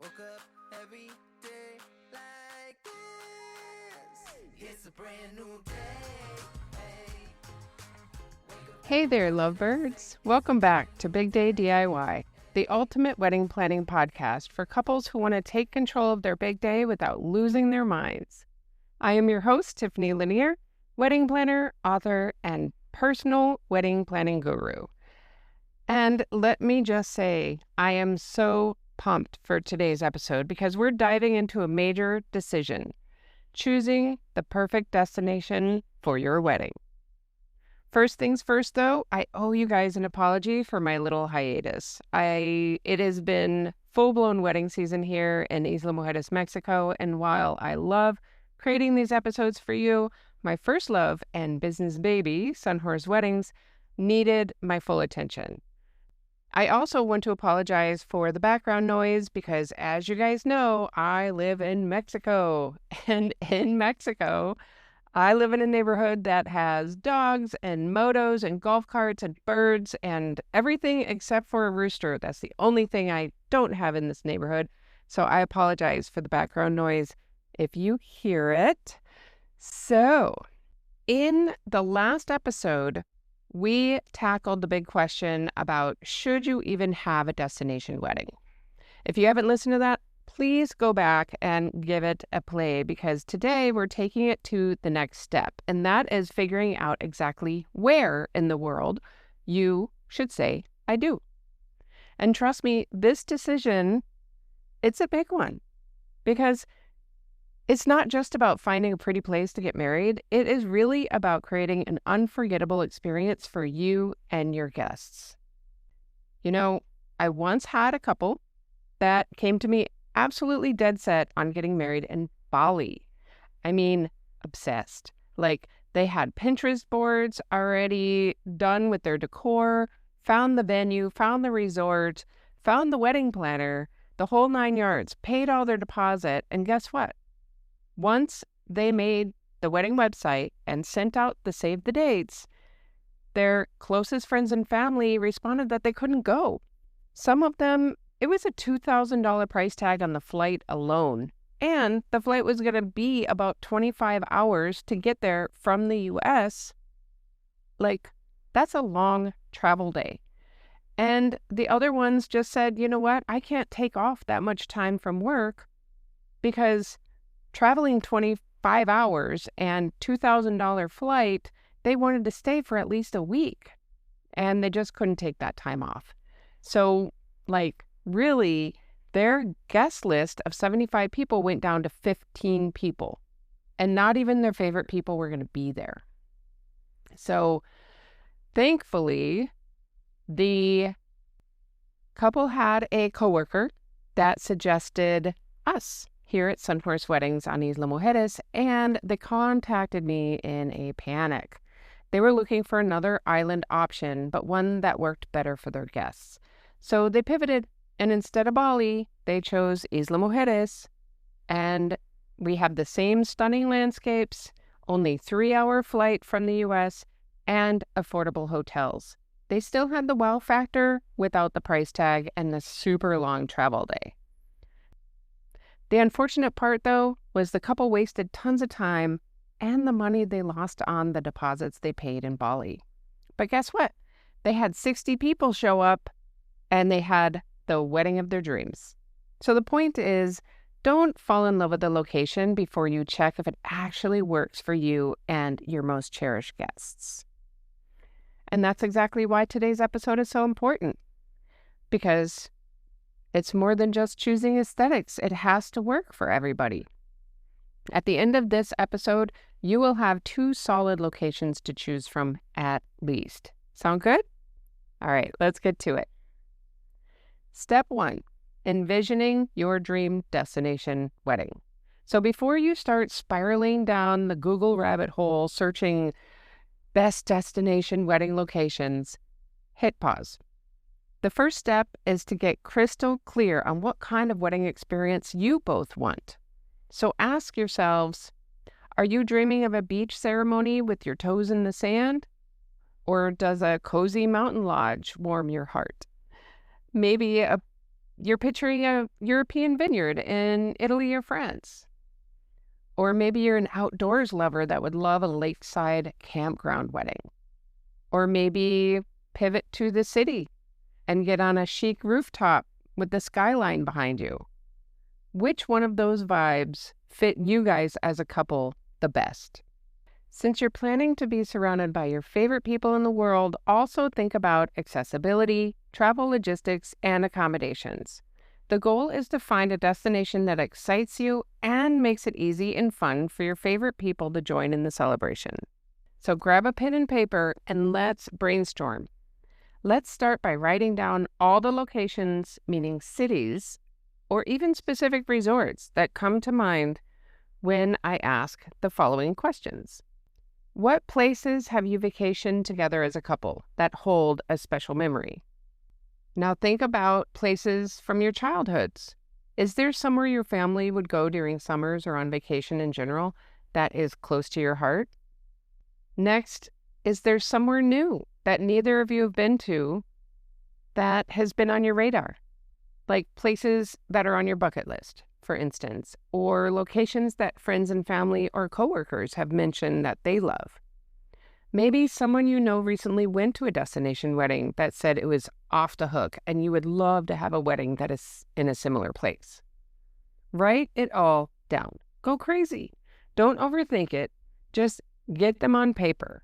Woke up every day like this. It's a brand new day. Hey there, lovebirds. Welcome back to Big Day DIY, the ultimate wedding planning podcast for couples who want to take control of their big day without losing their minds. I am your host, Tiffany Lanier, wedding planner, author, and personal wedding planning guru. And let me just say, I am so pumped for today's episode because we're diving into a major decision, choosing the perfect destination for your wedding. First things first, though, I owe you guys an apology for my little hiatus. It has been full-blown wedding season here in Isla Mujeres, Mexico, and while I love creating these episodes for you, my first love and business baby, Sunhorse Weddings, needed my full attention. I also want to apologize for the background noise because, as you guys know, I live in Mexico, and in Mexico, I live in a neighborhood that has dogs and motos and golf carts and birds and everything except for a rooster. That's the only thing I don't have in this neighborhood. So I apologize for the background noise if you hear it. So, in the last episode, we tackled the big question about should you even have a destination wedding? If you haven't listened to that, please go back and give it a play because today we're taking it to the next step, and that is figuring out exactly where in the world you should say, I do. And trust me, this decision, it's a big one because it's not just about finding a pretty place to get married. It is really about creating an unforgettable experience for you and your guests. You know, I once had a couple that came to me absolutely dead set on getting married in Bali. I mean, obsessed. Like, they had Pinterest boards already done with their decor, found the venue, found the resort, found the wedding planner, the whole 9 yards, paid all their deposit, and guess what? Once they made the wedding website and sent out the save the dates, their closest friends and family responded that they couldn't go. Some of them, it was a $2,000 price tag on the flight alone, and the flight was going to be about 25 hours to get there from the U.S. Like, that's a long travel day. And the other ones just said, you know what, I can't take off that much time from work because traveling 25 hours and $2,000 flight, they wanted to stay for at least a week, and they just couldn't take that time off. So, really, their guest list of 75 people went down to 15 people, and not even their favorite people were going to be there. So, thankfully, the couple had a coworker that suggested us here at Sunhorse Weddings on Isla Mujeres, and they contacted me in a panic. They were looking for another island option, but one that worked better for their guests. So they pivoted, and instead of Bali, they chose Isla Mujeres, and we have the same stunning landscapes, only 3-hour flight from the U.S., and affordable hotels. They still had the wow factor without the price tag and the super long travel day. The unfortunate part, though, was the couple wasted tons of time and the money they lost on the deposits they paid in Bali. But guess what? They had 60 people show up, and they had the wedding of their dreams. So the point is, don't fall in love with the location before you check if it actually works for you and your most cherished guests. And that's exactly why today's episode is so important, because it's more than just choosing aesthetics. It has to work for everybody. At the end of this episode, you will have 2 solid locations to choose from at least. Sound good? All right, let's get to it. Step 1, envisioning your dream destination wedding. So before you start spiraling down the Google rabbit hole searching best destination wedding locations, hit pause. The first step is to get crystal clear on what kind of wedding experience you both want. So ask yourselves, are you dreaming of a beach ceremony with your toes in the sand? Or does a cozy mountain lodge warm your heart? Maybe a you're picturing a European vineyard in Italy or France. Or maybe you're an outdoors lover that would love a lakeside campground wedding. Or maybe pivot to the city and get on a chic rooftop with the skyline behind you. Which one of those vibes fit you guys as a couple the best? Since you're planning to be surrounded by your favorite people in the world, also think about accessibility, travel logistics, and accommodations. The goal is to find a destination that excites you and makes it easy and fun for your favorite people to join in the celebration. So grab a pen and paper and let's brainstorm. Let's start by writing down all the locations, meaning cities, or even specific resorts that come to mind when I ask the following questions. What places have you vacationed together as a couple that hold a special memory? Now think about places from your childhoods. Is there somewhere your family would go during summers or on vacation in general that is close to your heart? Next, is there somewhere new that neither of you have been to that has been on your radar? Like places that are on your bucket list, for instance, or locations that friends and family or coworkers have mentioned that they love. Maybe someone you know recently went to a destination wedding that said it was off the hook and you would love to have a wedding that is in a similar place. Write it all down. Go crazy. Don't overthink it. Just get them on paper.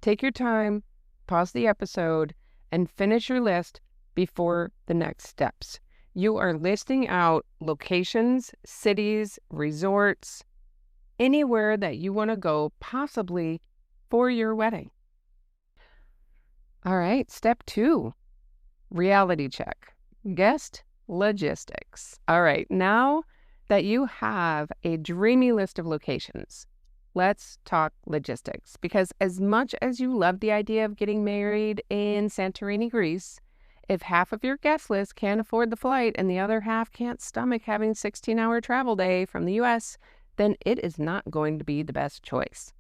Take your time, pause the episode, and finish your list before the next steps. You are listing out locations, cities, resorts, anywhere that you want to go, possibly for your wedding. All right, step 2, reality check. Guest logistics. All right, now that you have a dreamy list of locations, let's talk logistics. Because as much as you love the idea of getting married in Santorini, Greece, if half of your guest list can't afford the flight and the other half can't stomach having a 16-hour travel day from the US, then it is not going to be the best choice.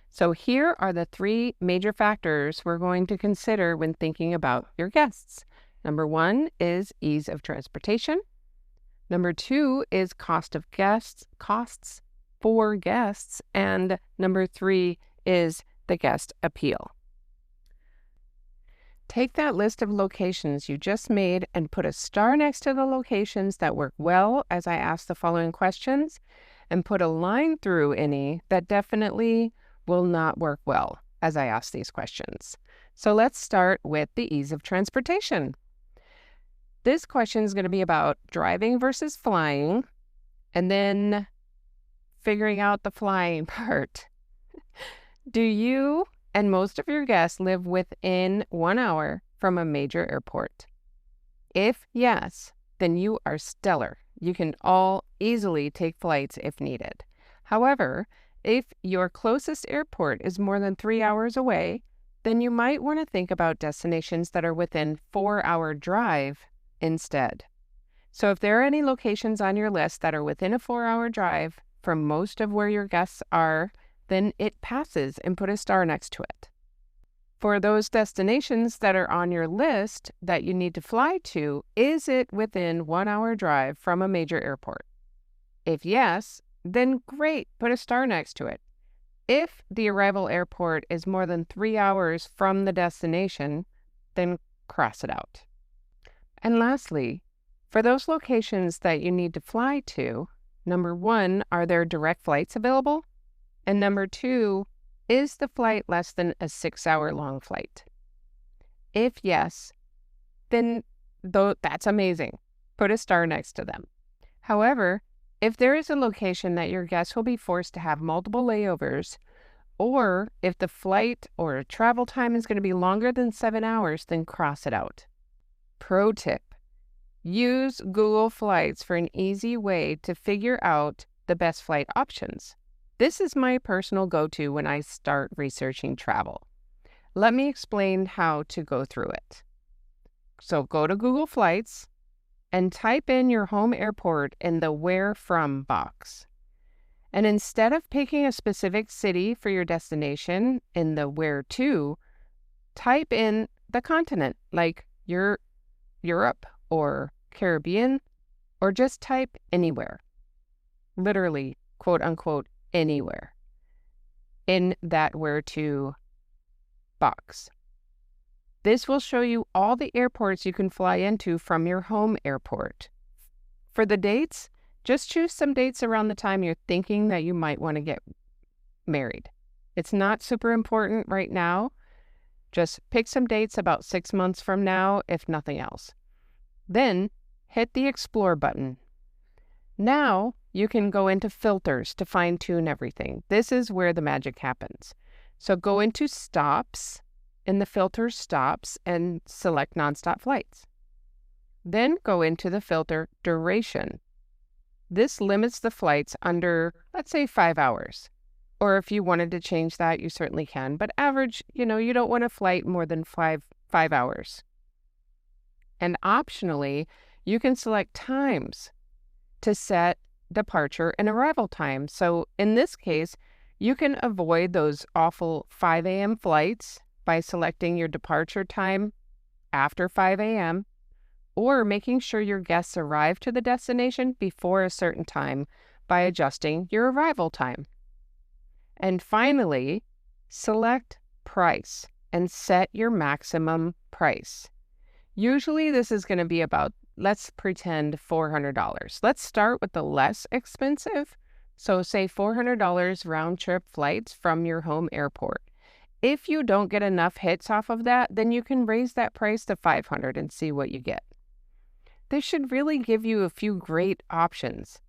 So here are the 3 major factors we're going to consider when thinking about your guests. Number 1 is ease of transportation. Number 2 is costs for guests. And number 3 is the guest appeal. Take that list of locations you just made and put a star next to the locations that work well as I ask the following questions, and put a line through any that definitely will not work well as I ask these questions. So let's start with the ease of transportation. This question is going to be about driving versus flying, and then figuring out the flying part. Do you and most of your guests live within 1 hour from a major airport? If yes, then you are stellar. You can all easily take flights if needed. However, if your closest airport is more than 3 hours away, then you might want to think about destinations that are within 4-hour drive instead. So if there are any locations on your list that are within a 4-hour drive from most of where your guests are, then it passes and put a star next to it. For those destinations that are on your list that you need to fly to, is it within 1-hour drive from a major airport? If yes, then great, put a star next to it. If the arrival airport is more than 3 hours from the destination, then cross it out. And lastly, for those locations that you need to fly to, number 1, are there direct flights available? And number 2, is the flight less than a 6-hour long flight? If yes, then that's amazing. Put a star next to them. However, if there is a location that your guests will be forced to have multiple layovers, or if the flight or travel time is going to be longer than 7 hours, then cross it out. Pro tip: use Google Flights for an easy way to figure out the best flight options. This is my personal go-to when I start researching travel. Let me explain how to go through it. So go to Google Flights and type in your home airport in the Where From box. And instead of picking a specific city for your destination in the Where To, type in the continent, like Europe or Caribbean, or just type anywhere, literally, quote unquote, anywhere, in that where to box. This will show you all the airports you can fly into from your home airport. For the dates, just choose some dates around the time you're thinking that you might want to get married. It's not super important right now. Just pick some dates about 6 months from now, if nothing else. Then hit the Explore button. Now you can go into filters to fine-tune everything. This is where the magic happens. So go into stops, in the filter stops, and select nonstop flights. Then go into the filter duration. This limits the flights under, let's say, 5 hours. Or if you wanted to change that, you certainly can. But average, you don't want a flight more than five hours. And optionally, you can select times to set departure and arrival time. So in this case, you can avoid those awful 5 a.m. flights by selecting your departure time after 5 a.m. or making sure your guests arrive to the destination before a certain time by adjusting your arrival time. And finally, select price and set your maximum price. Usually this is going to be about, let's pretend, $400. Let's start with the less expensive. So say $400 round trip flights from your home airport. If you don't get enough hits off of that, then you can raise that price to $500 and see what you get. This should really give you a few great options.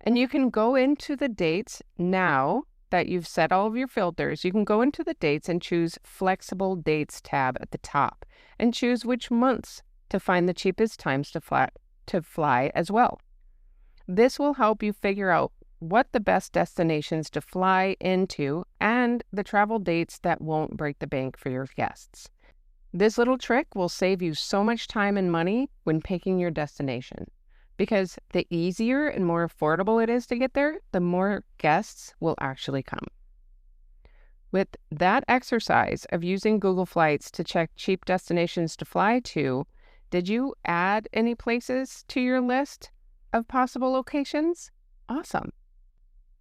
And you can go into the dates now that you've set all of your filters. You can go into the dates and choose Flexible Dates tab at the top and choose which months to find the cheapest times to fly as well. This will help you figure out what the best destinations to fly into and the travel dates that won't break the bank for your guests. This little trick will save you so much time and money when picking your destination, because the easier and more affordable it is to get there, the more guests will actually come. With that exercise of using Google Flights to check cheap destinations to fly to, did you add any places to your list of possible locations? Awesome.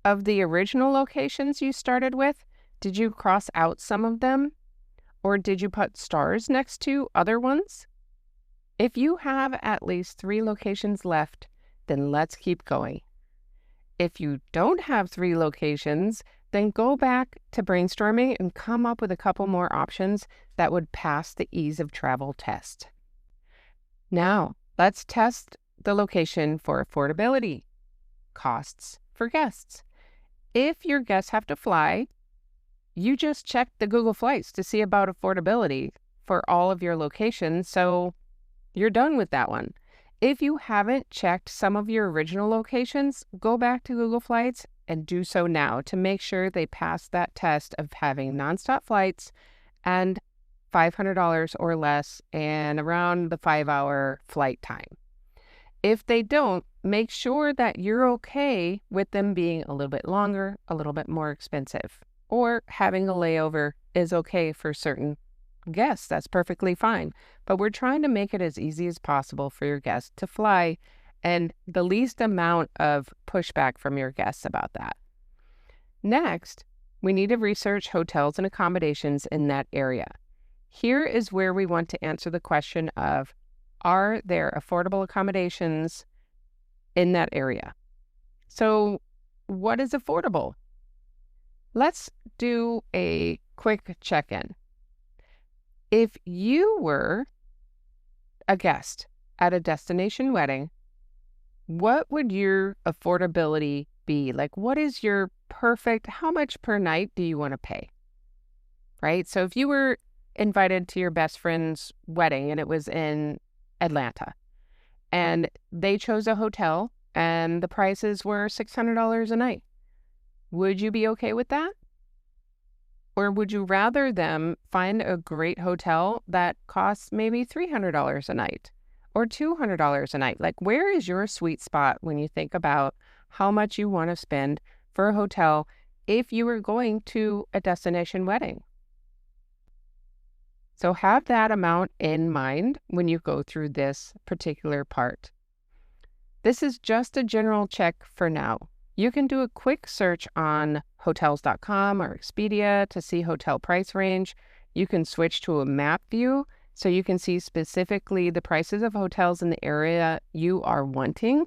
Of the original locations you started with, did you cross out some of them? Or did you put stars next to other ones? If you have at least 3 locations left, then let's keep going. If you don't have 3 locations, then go back to brainstorming and come up with a couple more options that would pass the ease of travel test. Now, let's test the location for affordability. Costs for guests. If your guests have to fly, you just check the Google Flights to see about affordability for all of your locations, so you're done with that one. If you haven't checked some of your original locations, go back to Google Flights and do so now to make sure they pass that test of having nonstop flights and $500 or less and around the 5-hour flight time. If they don't, make sure that you're okay with them being a little bit longer, a little bit more expensive, or having a layover is okay for certain guests. That's perfectly fine. But we're trying to make it as easy as possible for your guests to fly and the least amount of pushback from your guests about that. Next, we need to research hotels and accommodations in that area. Here is where we want to answer the question of, are there affordable accommodations in that area? So what is affordable? Let's do a quick check-in. If you were a guest at a destination wedding, what would your affordability be? Like, what is your perfect, how much per night do you want to pay? Right? So if you were invited to your best friend's wedding and it was in Atlanta and they chose a hotel and the prices were $600 a night, would you be okay with that? Or would you rather them find a great hotel that costs maybe $300 a night or $200 a night? Like, where is your sweet spot when you think about how much you want to spend for a hotel if you were going to a destination wedding? So have that amount in mind when you go through this particular part This is just a general check for now. You can do a quick search on hotels.com or Expedia to see hotel price range. You can switch to a map view so you can see specifically the prices of hotels in the area you are wanting.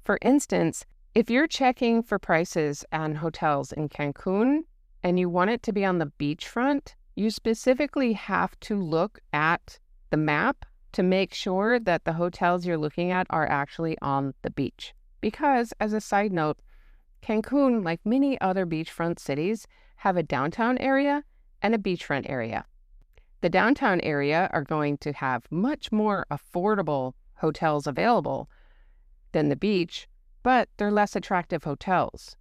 For instance, if you're checking for prices on hotels in Cancun and you want it to be on the beachfront, you specifically have to look at the map to make sure that the hotels you're looking at are actually on the beach. Because, as a side note, Cancun, like many other beachfront cities, have a downtown area and a beachfront area. The downtown area are going to have much more affordable hotels available than the beach, but they're less attractive hotels.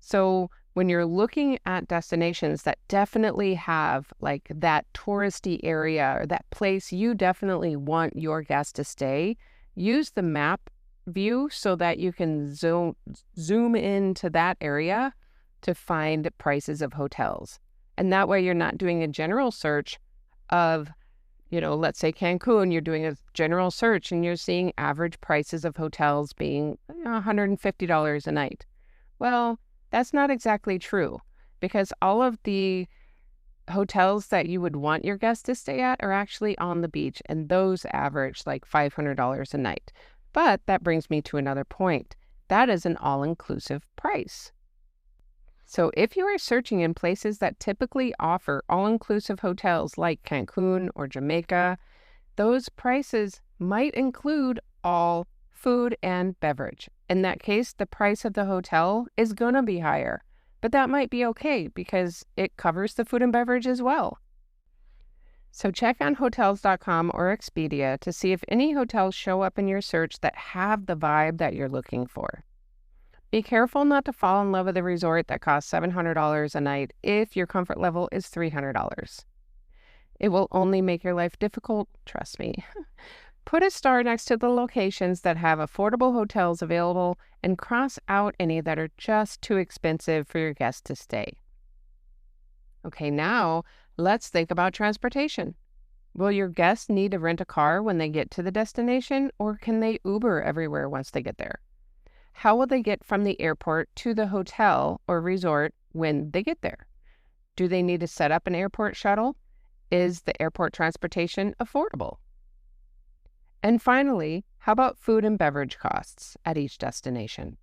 So when you're looking at destinations that definitely have like that touristy area or that place you definitely want your guests to stay, use the map view so that you can zoom into that area to find prices of hotels. And that way you're not doing a general search of, let's say Cancun, you're doing a general search and you're seeing average prices of hotels being $150 a night. Well, that's not exactly true, because all of the hotels that you would want your guests to stay at are actually on the beach, and those average like $500 a night. But that brings me to another point. That is an all-inclusive price. So if you are searching in places that typically offer all-inclusive hotels like Cancun or Jamaica, those prices might include all food and beverage. In that case, the price of the hotel is going to be higher, but that might be okay because it covers the food and beverage as well. So check on hotels.com or Expedia to see if any hotels show up in your search that have the vibe that you're looking for. Be careful not to fall in love with a resort that costs $700 a night if your comfort level is $300. It will only make your life difficult, trust me. Put a star next to the locations that have affordable hotels available and cross out any that are just too expensive for your guests to stay. Okay, now let's think about transportation. Will your guests need to rent a car when they get to the destination, or can they Uber everywhere once they get there? How will they get from the airport to the hotel or resort when they get there? Do they need to set up an airport shuttle? Is the airport transportation affordable? And finally, how about food and beverage costs at each destination?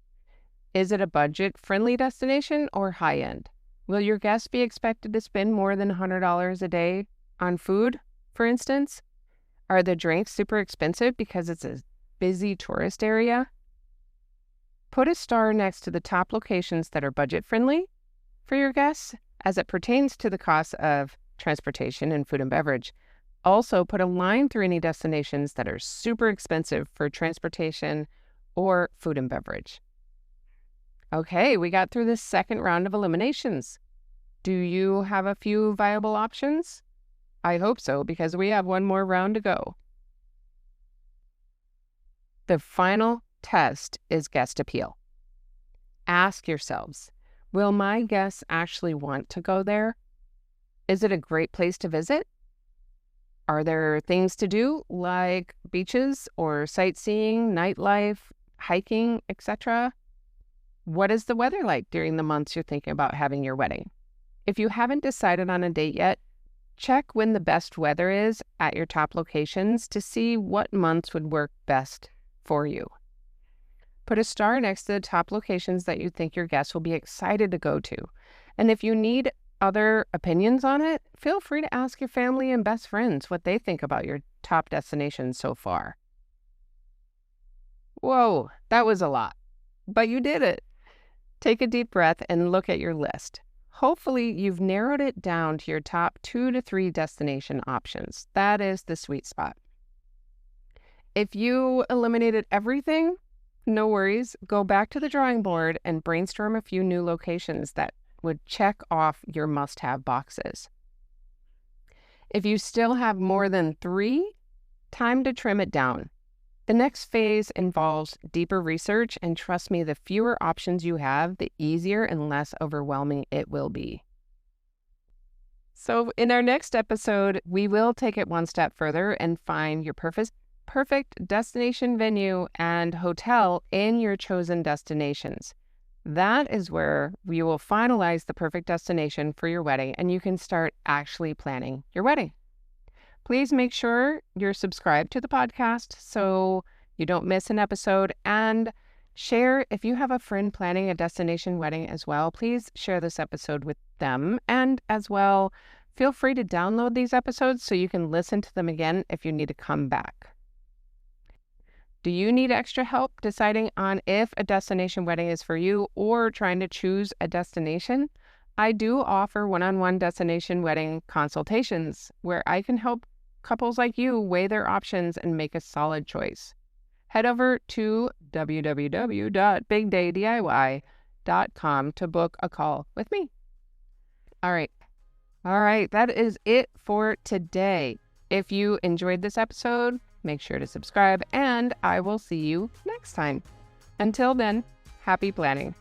Is it a budget-friendly destination or high-end? Will your guests be expected to spend more than $100 a day on food, for instance? Are the drinks super expensive because it's a busy tourist area? Put a star next to the top locations that are budget-friendly for your guests as it pertains to the cost of transportation and food and beverage. Also, put a line through any destinations that are super expensive for transportation or food and beverage. Okay, we got through the second round of eliminations. Do you have a few viable options? I hope so, because we have one more round to go. The final test is guest appeal. Ask yourselves, will my guests actually want to go there? Is it a great place to visit? Are there things to do like beaches or sightseeing, nightlife, hiking, etc.? What is the weather like during the months you're thinking about having your wedding? If you haven't decided on a date yet, check when the best weather is at your top locations to see what months would work best for you. Put a star next to the top locations that you think your guests will be excited to go to. And if you need other opinions on it, feel free to ask your family and best friends what they think about your top destinations so far. Whoa, that was a lot, but you did it. Take a deep breath and look at your list. Hopefully, you've narrowed it down to your top 2 to 3 destination options. That is the sweet spot. If you eliminated everything, no worries. Go back to the drawing board and brainstorm a few new locations that would check off your must-have boxes. If you still have more than 3, time to trim it down. The next phase involves deeper research, and trust me, the fewer options you have, the easier and less overwhelming it will be. So in our next episode, we will take it one step further and find your perfect destination venue and hotel in your chosen destinations. That is where you will finalize the perfect destination for your wedding and you can start actually planning your wedding. Please make sure you're subscribed to the podcast so you don't miss an episode, and share if you have a friend planning a destination wedding as well. Please share this episode with them, and as well, feel free to download these episodes so you can listen to them again if you need to come back. Do you need extra help deciding on if a destination wedding is for you or trying to choose a destination? I do offer one-on-one destination wedding consultations where I can help couples like you weigh their options and make a solid choice. Head over to www.bigdaydiy.com to book a call with me. All right, that is it for today. If you enjoyed this episode, make sure to subscribe, and I will see you next time. Until then, happy planning.